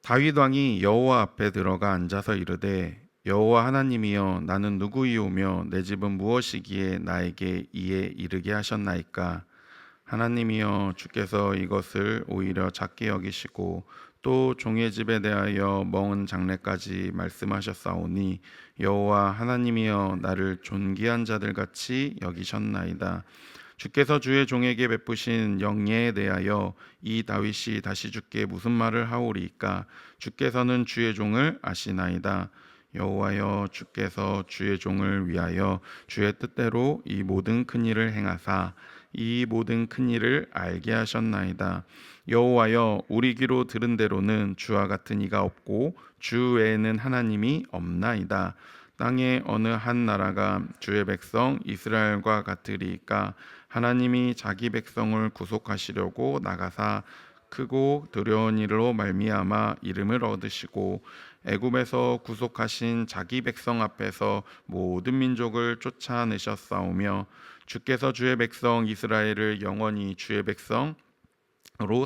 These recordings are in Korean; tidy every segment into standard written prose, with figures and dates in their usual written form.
다윗 왕이 여호와 앞에 들어가 앉아서 이르되 여호와 하나님이여 나는 누구이오며 내 집은 무엇이기에 나에게 이에 이르게 하셨나이까. 하나님이여 주께서 이것을 오히려 작게 여기시고 또 종의 집에 대하여 먼 장래까지 말씀하셨사오니 여호와 하나님이여 나를 존귀한 자들 같이 여기셨나이다. 주께서 주의 종에게 베푸신 영예에 대하여 이 다윗이 다시 주께 무슨 말을 하오리이까. 주께서는 주의 종을 아시나이다. 여호와여 주께서 주의 종을 위하여 주의 뜻대로 이 모든 큰 일을 행하사 이 모든 큰 일을 알게 하셨나이다. 여호와여 우리 귀로 들은 대로는 주와 같은 이가 없고 주 외에는 하나님이 없나이다. 땅의 어느 한 나라가 주의 백성 이스라엘과 같으리까. 하나님이 자기 백성을 구속하시려고 나가사 크고 두려운 일로 말미암아 이름을 얻으시고 애굽에서 구속하신 자기 백성 앞에서 모든 민족을 쫓아내셨사오며 주께서 주의 백성 이스라엘을 영원히 주의 백성으로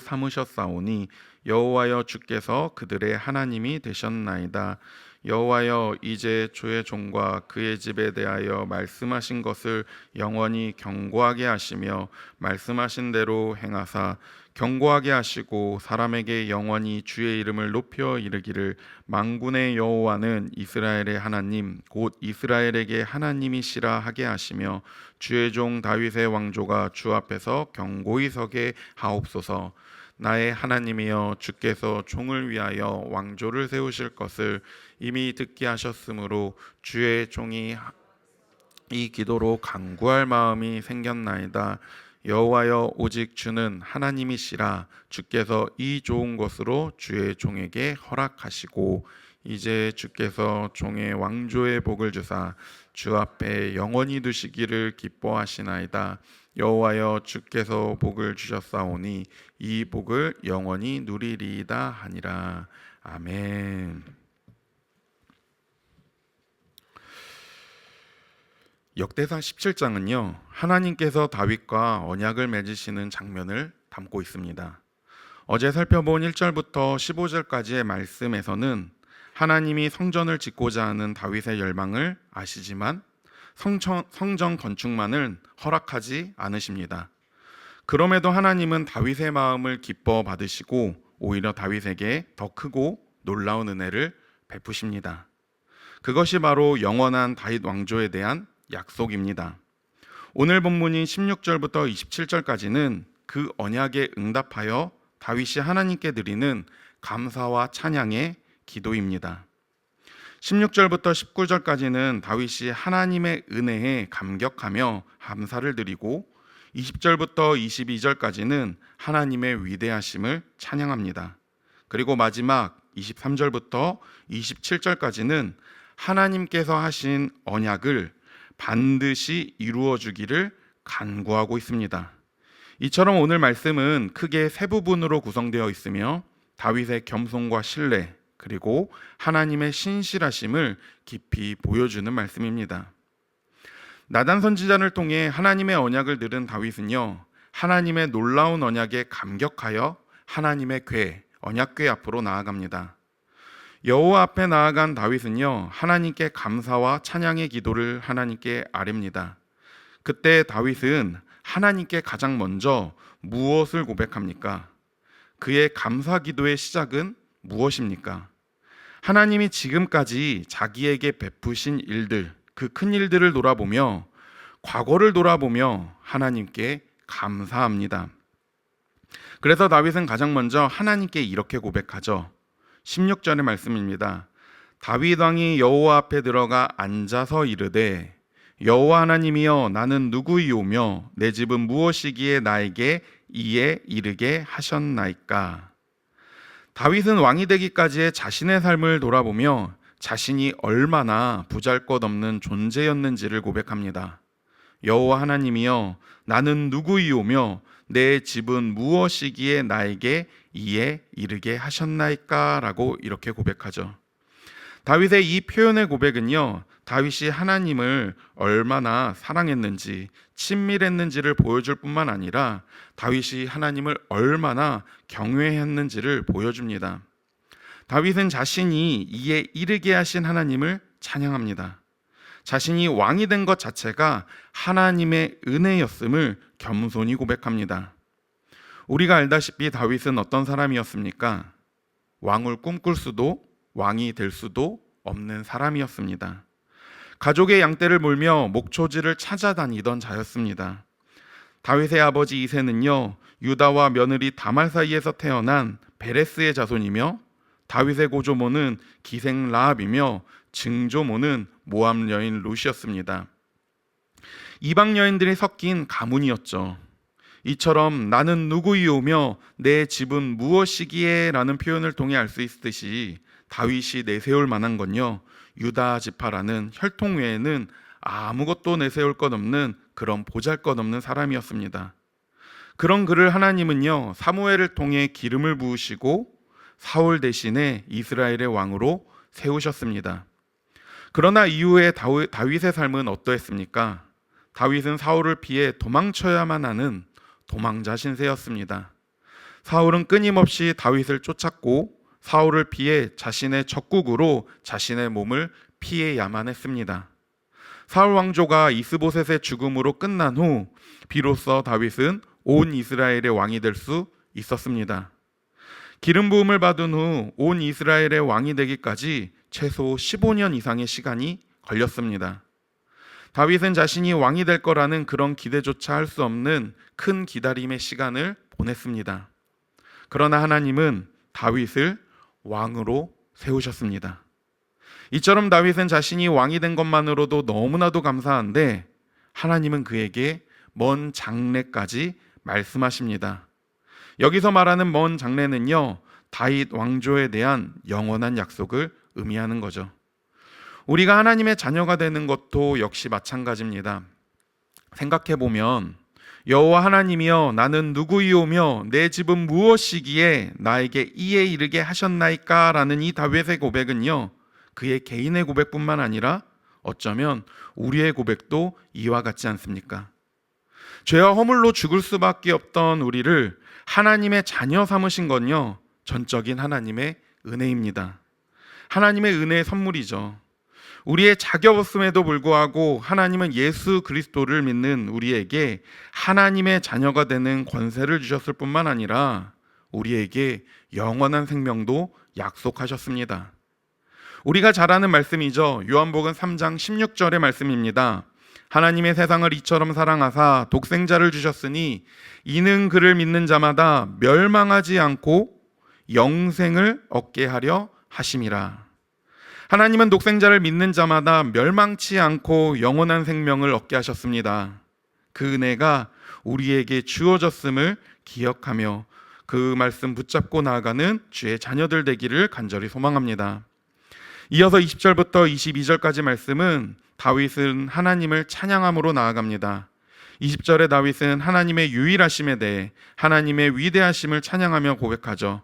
삼으셨사오니 여호와여 주께서 그들의 하나님이 되셨나이다. 여호와여 이제 주의 종과 그의 집에 대하여 말씀하신 것을 영원히 견고하게 하시며 말씀하신 대로 행하사 견고하게 하시고 사람에게 영원히 주의 이름을 높여 이르기를 만군의 여호와는 이스라엘의 하나님 곧 이스라엘에게 하나님이시라 하게 하시며 주의 종 다윗의 왕조가 주 앞에서 견고히 서게 하옵소서. 나의 하나님이여 주께서 종을 위하여 왕조를 세우실 것을 이미 듣게 하셨으므로 주의 종이 이 기도로 간구할 마음이 생겼나이다. 여호와여 오직 주는 하나님이시라. 주께서 이 좋은 것으로 주의 종에게 허락하시고 이제 주께서 종의 왕조의 복을 주사 주 앞에 영원히 두시기를 기뻐하시나이다. 여호와여 주께서 복을 주셨사오니 이 복을 영원히 누리리이다 하니라. 아멘. 역대상 17장은요 하나님께서 다윗과 언약을 맺으시는 장면을 담고 있습니다. 어제 살펴본 1절부터 15절까지의 말씀에서는 하나님이 성전을 짓고자 하는 다윗의 열망을 아시지만 성전 건축만을 허락하지 않으십니다. 그럼에도 하나님은 다윗의 마음을 기뻐 받으시고 오히려 다윗에게 더 크고 놀라운 은혜를 베푸십니다. 그것이 바로 영원한 다윗 왕조에 대한 약속입니다. 오늘 본문인 16절부터 27절까지는 그 언약에 응답하여 다윗이 하나님께 드리는 감사와 찬양의 기도입니다. 16절부터 19절까지는 다윗이 하나님의 은혜에 감격하며 감사를 드리고 20절부터 22절까지는 하나님의 위대하심을 찬양합니다. 그리고 마지막 23절부터 27절까지는 하나님께서 하신 언약을 반드시 이루어 주기를 간구하고 있습니다. 이처럼 오늘 말씀은 크게 세 부분으로 구성되어 있으며 다윗의 겸손과 신뢰 그리고 하나님의 신실하심을 깊이 보여주는 말씀입니다. 나단 선지자를 통해 하나님의 언약을 들은 다윗은요 하나님의 놀라운 언약에 감격하여 하나님의 궤 언약궤 앞으로 나아갑니다. 여호와 앞에 나아간 다윗은요 하나님께 감사와 찬양의 기도를 하나님께 아뢰입니다. 그때 다윗은 하나님께 가장 먼저 무엇을 고백합니까? 그의 감사 기도의 시작은 무엇입니까? 하나님이 지금까지 자기에게 베푸신 일들, 그 큰 일들을 돌아보며 과거를 돌아보며 하나님께 감사합니다. 그래서 다윗은 가장 먼저 하나님께 이렇게 고백하죠. 16절의 말씀입니다. 다윗 왕이 여호와 앞에 들어가 앉아서 이르되 여호와 하나님이여 나는 누구이오며 내 집은 무엇이기에 나에게 이에 이르게 하셨나이까. 다윗은 왕이 되기까지의 자신의 삶을 돌아보며 자신이 얼마나 보잘것없는 존재였는지를 고백합니다. 여호와 하나님이여 나는 누구이오며 내 집은 무엇이기에 나에게 이에 이르게 하셨나이까 라고 이렇게 고백하죠. 다윗의 이 표현의 고백은요 다윗이 하나님을 얼마나 사랑했는지 친밀했는지를 보여줄 뿐만 아니라 다윗이 하나님을 얼마나 경외했는지를 보여줍니다. 다윗은 자신이 이에 이르게 하신 하나님을 찬양합니다. 자신이 왕이 된 것 자체가 하나님의 은혜였음을 겸손히 고백합니다. 우리가 알다시피 다윗은 어떤 사람이었습니까? 왕을 꿈꿀 수도 왕이 될 수도 없는 사람이었습니다. 가족의 양떼를 몰며 목초지를 찾아다니던 자였습니다. 다윗의 아버지 이새는요, 유다와 며느리 다말 사이에서 태어난 베레스의 자손이며, 다윗의 고조모는 기생 라합이며 증조모는 모압 여인 룻이었습니다. 이방 여인들이 섞인 가문이었죠. 이처럼 나는 누구이오며 내 집은 무엇이기에 라는 표현을 통해 알 수 있듯이 다윗이 내세울 만한 건요, 유다 지파라는 혈통 외에는 아무것도 내세울 것 없는 그런 보잘것없는 사람이었습니다. 그런 그를 하나님은요, 사무엘을 통해 기름을 부으시고 사울 대신에 이스라엘의 왕으로 세우셨습니다. 그러나 이후에 다윗의 삶은 어떠했습니까? 다윗은 사울을 피해 도망쳐야만 하는 도망자 신세였습니다. 사울은 끊임없이 다윗을 쫓았고 사울을 피해 자신의 적국으로 자신의 몸을 피해야만 했습니다. 사울 왕조가 이스보셋의 죽음으로 끝난 후 비로소 다윗은 온 이스라엘의 왕이 될 수 있었습니다. 기름 부음을 받은 후 온 이스라엘의 왕이 되기까지 최소 15년 이상의 시간이 걸렸습니다. 다윗은 자신이 왕이 될 거라는 그런 기대조차 할 수 없는 큰 기다림의 시간을 보냈습니다. 그러나 하나님은 다윗을 왕으로 세우셨습니다. 이처럼 다윗은 자신이 왕이 된 것만으로도 너무나도 감사한데 하나님은 그에게 먼 장래까지 말씀하십니다. 여기서 말하는 먼 장래는요, 다윗 왕조에 대한 영원한 약속을 의미하는 거죠. 우리가 하나님의 자녀가 되는 것도 역시 마찬가지입니다. 생각해보면 여호와 하나님이여 나는 누구이오며 내 집은 무엇이기에 나에게 이에 이르게 하셨나이까 라는 이 다윗의 고백은요, 그의 개인의 고백뿐만 아니라 어쩌면 우리의 고백도 이와 같지 않습니까? 죄와 허물로 죽을 수밖에 없던 우리를 하나님의 자녀 삼으신 건요, 전적인 하나님의 은혜입니다. 하나님의 은혜의 선물이죠. 우리의 자격 없음에도 불구하고 하나님은 예수 그리스도를 믿는 우리에게 하나님의 자녀가 되는 권세를 주셨을 뿐만 아니라 우리에게 영원한 생명도 약속하셨습니다. 우리가 잘 아는 말씀이죠. 요한복음 3장 16절의 말씀입니다. 하나님의 세상을 이처럼 사랑하사 독생자를 주셨으니 이는 그를 믿는 자마다 멸망하지 않고 영생을 얻게 하려 하심이라. 하나님은 독생자를 믿는 자마다 멸망치 않고 영원한 생명을 얻게 하셨습니다. 그 은혜가 우리에게 주어졌음을 기억하며 그 말씀 붙잡고 나아가는 주의 자녀들 되기를 간절히 소망합니다. 이어서 20절부터 22절까지 말씀은 다윗은 하나님을 찬양함으로 나아갑니다. 20절에 다윗은 하나님의 유일하심에 대해 하나님의 위대하심을 찬양하며 고백하죠.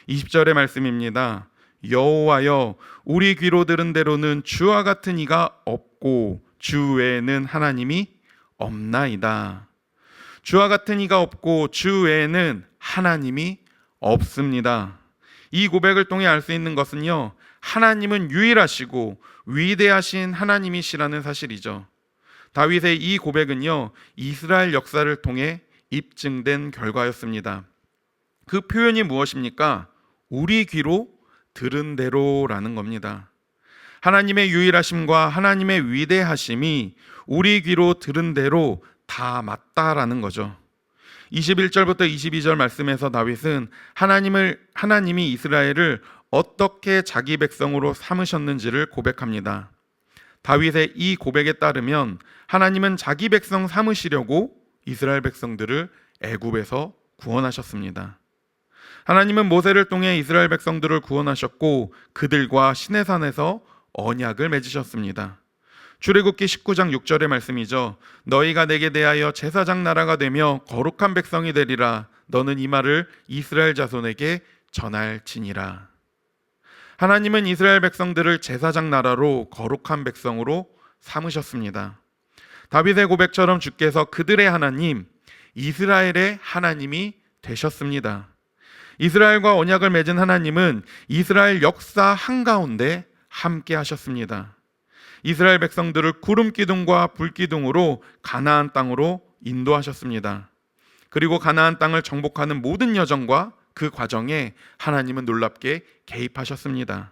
20절의 말씀입니다. 여호와여 우리 귀로 들은 대로는 주와 같은 이가 없고 주 외에는 하나님이 없나이다. 주와 같은 이가 없고 주 외에는 하나님이 없습니다. 이 고백을 통해 알 수 있는 것은요, 하나님은 유일하시고 위대하신 하나님이시라는 사실이죠. 다윗의 이 고백은요, 이스라엘 역사를 통해 입증된 결과였습니다. 그 표현이 무엇입니까? 우리 귀로 들은 대로라는 겁니다. 하나님의 유일하심과 하나님의 위대하심이 우리 귀로 들은 대로 다 맞다라는 거죠. 21절부터 22절 말씀에서 다윗은 하나님이 이스라엘을 어떻게 자기 백성으로 삼으셨는지를 고백합니다. 다윗의 이 고백에 따르면 하나님은 자기 백성 삼으시려고 이스라엘 백성들을 애굽에서 구원하셨습니다. 하나님은 모세를 통해 이스라엘 백성들을 구원하셨고 그들과 시내산에서 언약을 맺으셨습니다. 출애굽기 19장 6절의 말씀이죠. 너희가 내게 대하여 제사장 나라가 되며 거룩한 백성이 되리라. 너는 이 말을 이스라엘 자손에게 전할지니라. 하나님은 이스라엘 백성들을 제사장 나라로 거룩한 백성으로 삼으셨습니다. 다윗의 고백처럼 주께서 그들의 하나님, 이스라엘의 하나님이 되셨습니다. 이스라엘과 언약을 맺은 하나님은 이스라엘 역사 한가운데 함께 하셨습니다. 이스라엘 백성들을 구름 기둥과 불 기둥으로 가나안 땅으로 인도하셨습니다. 그리고 가나안 땅을 정복하는 모든 여정과 그 과정에 하나님은 놀랍게 개입하셨습니다.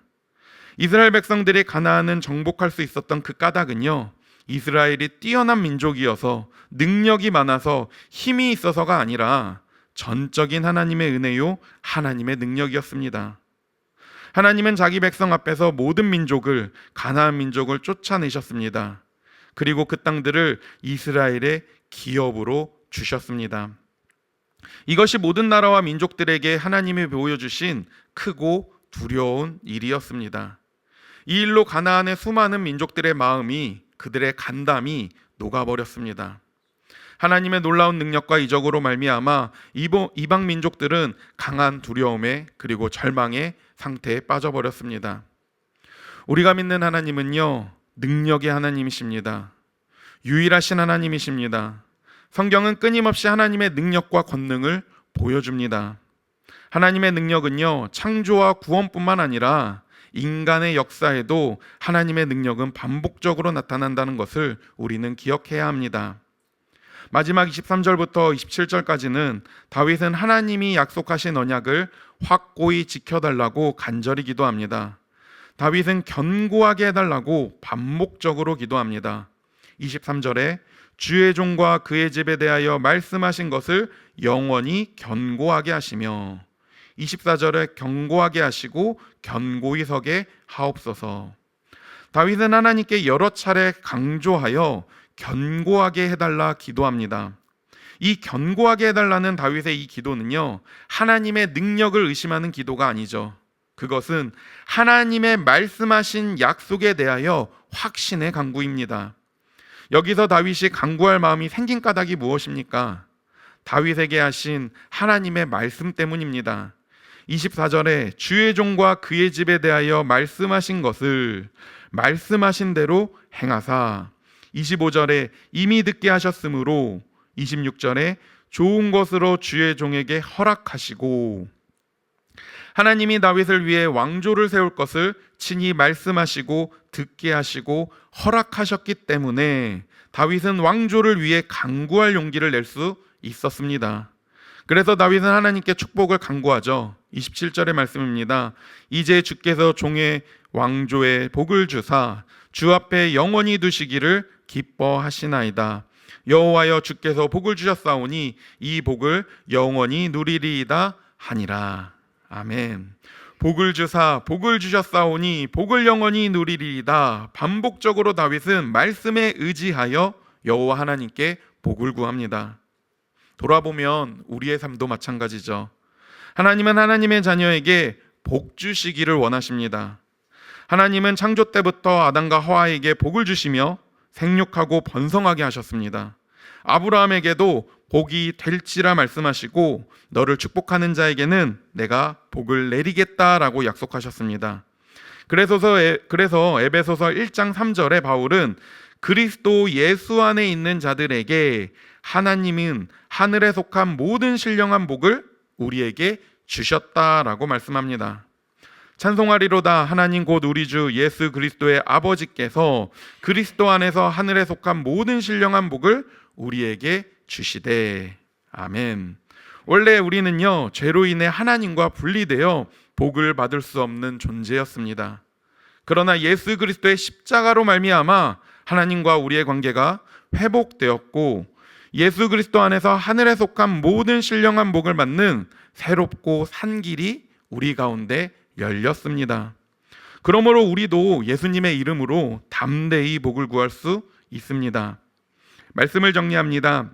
이스라엘 백성들이 가나안은 정복할 수 있었던 그 까닭은요, 이스라엘이 뛰어난 민족이어서 능력이 많아서 힘이 있어서가 아니라 전적인 하나님의 은혜요, 하나님의 능력이었습니다. 하나님은 자기 백성 앞에서 모든 민족을, 가나안 민족을 쫓아내셨습니다. 그리고 그 땅들을 이스라엘의 기업으로 주셨습니다. 이것이 모든 나라와 민족들에게 하나님이 보여주신 크고 두려운 일이었습니다. 이 일로 가나안의 수많은 민족들의 마음이, 그들의 간담이 녹아버렸습니다. 하나님의 놀라운 능력과 이적으로 말미암아 이방 민족들은 강한 두려움에 그리고 절망의 상태에 빠져버렸습니다. 우리가 믿는 하나님은요, 능력의 하나님이십니다. 유일하신 하나님이십니다. 성경은 끊임없이 하나님의 능력과 권능을 보여줍니다. 하나님의 능력은요, 창조와 구원뿐만 아니라 인간의 역사에도 하나님의 능력은 반복적으로 나타난다는 것을 우리는 기억해야 합니다. 마지막 23절부터 27절까지는 다윗은 하나님이 약속하신 언약을 확고히 지켜달라고 간절히 기도합니다. 다윗은 견고하게 해달라고 반복적으로 기도합니다. 23절에 주의 종과 그의 집에 대하여 말씀하신 것을 영원히 견고하게 하시며, 24절에 견고하게 하시고 견고히 서게 하옵소서. 다윗은 하나님께 여러 차례 강조하여 견고하게 해달라 기도합니다. 이 견고하게 해달라는 다윗의 이 기도는요, 하나님의 능력을 의심하는 기도가 아니죠. 그것은 하나님의 말씀하신 약속에 대하여 확신의 간구입니다. 여기서 다윗이 간구할 마음이 생긴 까닭이 무엇입니까? 다윗에게 하신 하나님의 말씀 때문입니다. 24절에 주의 종과 그의 집에 대하여 말씀하신 것을 말씀하신 대로 행하사, 25절에 이미 듣게 하셨으므로, 26절에 좋은 것으로 주의 종에게 허락하시고, 하나님이 다윗을 위해 왕조를 세울 것을 친히 말씀하시고 듣게 하시고 허락하셨기 때문에 다윗은 왕조를 위해 간구할 용기를 낼 수 있었습니다. 그래서 다윗은 하나님께 축복을 간구하죠. 27절의 말씀입니다. 이제 주께서 종의 왕조에 복을 주사 주 앞에 영원히 두시기를 기뻐하시나이다. 여호와여 주께서 복을 주셨사오니 이 복을 영원히 누리리이다 하니라. 아멘. 복을 주사 복을 주셨사오니 복을 영원히 누리리이다. 반복적으로 다윗은 말씀에 의지하여 여호와 하나님께 복을 구합니다. 돌아보면 우리의 삶도 마찬가지죠. 하나님은 하나님의 자녀에게 복 주시기를 원하십니다. 하나님은 창조 때부터 아담과 하와에게 복을 주시며 생육하고 번성하게 하셨습니다. 아브라함에게도 복이 될지라 말씀하시고 너를 축복하는 자에게는 내가 복을 내리겠다라고 약속하셨습니다. 그래서 에베소서 1장 3절에 바울은 그리스도 예수 안에 있는 자들에게 하나님은 하늘에 속한 모든 신령한 복을 우리에게 주셨다라고 말씀합니다. 찬송하리로다 하나님 곧 우리 주 예수 그리스도의 아버지께서 그리스도 안에서 하늘에 속한 모든 신령한 복을 우리에게 주시되. 아멘. 원래 우리는요, 죄로 인해 하나님과 분리되어 복을 받을 수 없는 존재였습니다. 그러나 예수 그리스도의 십자가로 말미암아 하나님과 우리의 관계가 회복되었고, 예수 그리스도 안에서 하늘에 속한 모든 신령한 복을 받는 새롭고 산 길이 우리 가운데 열렸습니다. 그러므로 우리도 예수님의 이름으로 담대히 복을 구할 수 있습니다. 말씀을 정리합니다.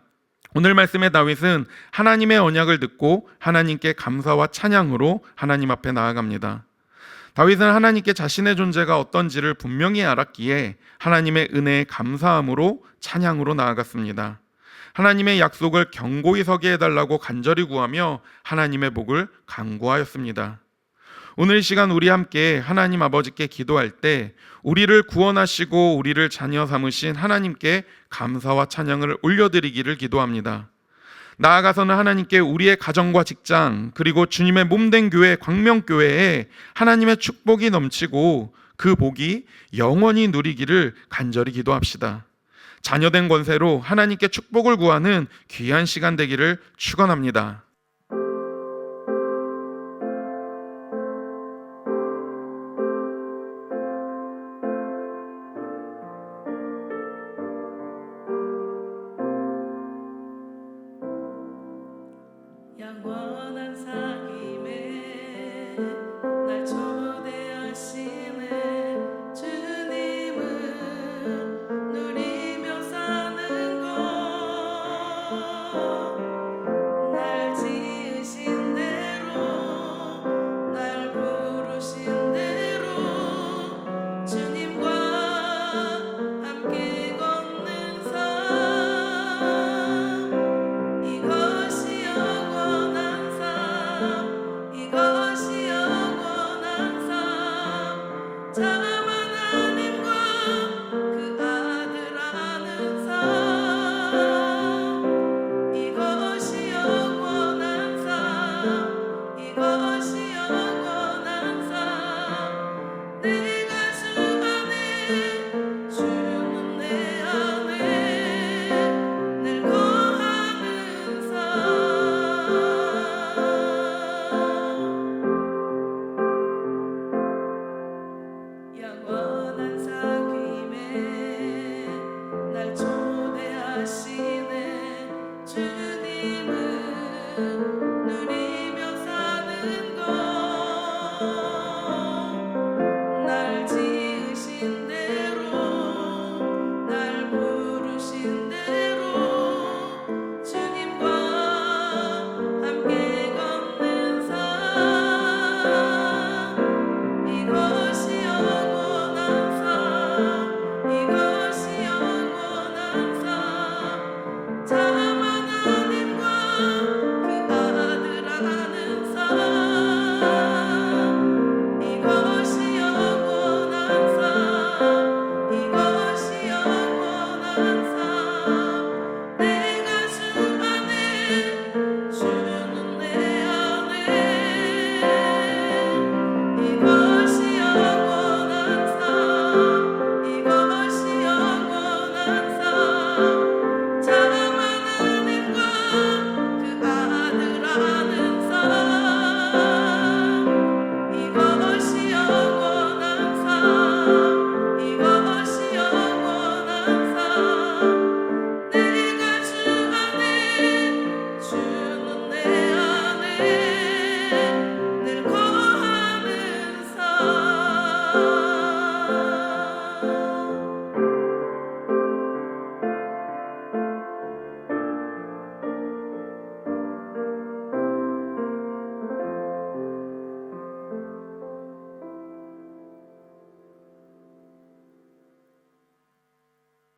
오늘 말씀의 다윗은 하나님의 언약을 듣고 하나님께 감사와 찬양으로 하나님 앞에 나아갑니다. 다윗은 하나님께 자신의 존재가 어떤지를 분명히 알았기에 하나님의 은혜에 감사함으로 찬양으로 나아갔습니다. 하나님의 약속을 견고히 서게 해달라고 간절히 구하며 하나님의 복을 간구하였습니다. 오늘 이 시간 우리 함께 하나님 아버지께 기도할 때 우리를 구원하시고 우리를 자녀 삼으신 하나님께 감사와 찬양을 올려드리기를 기도합니다. 나아가서는 하나님께 우리의 가정과 직장, 그리고 주님의 몸된 교회 광명교회에 하나님의 축복이 넘치고 그 복이 영원히 누리기를 간절히 기도합시다. 자녀된 권세로 하나님께 축복을 구하는 귀한 시간 되기를 축원합니다.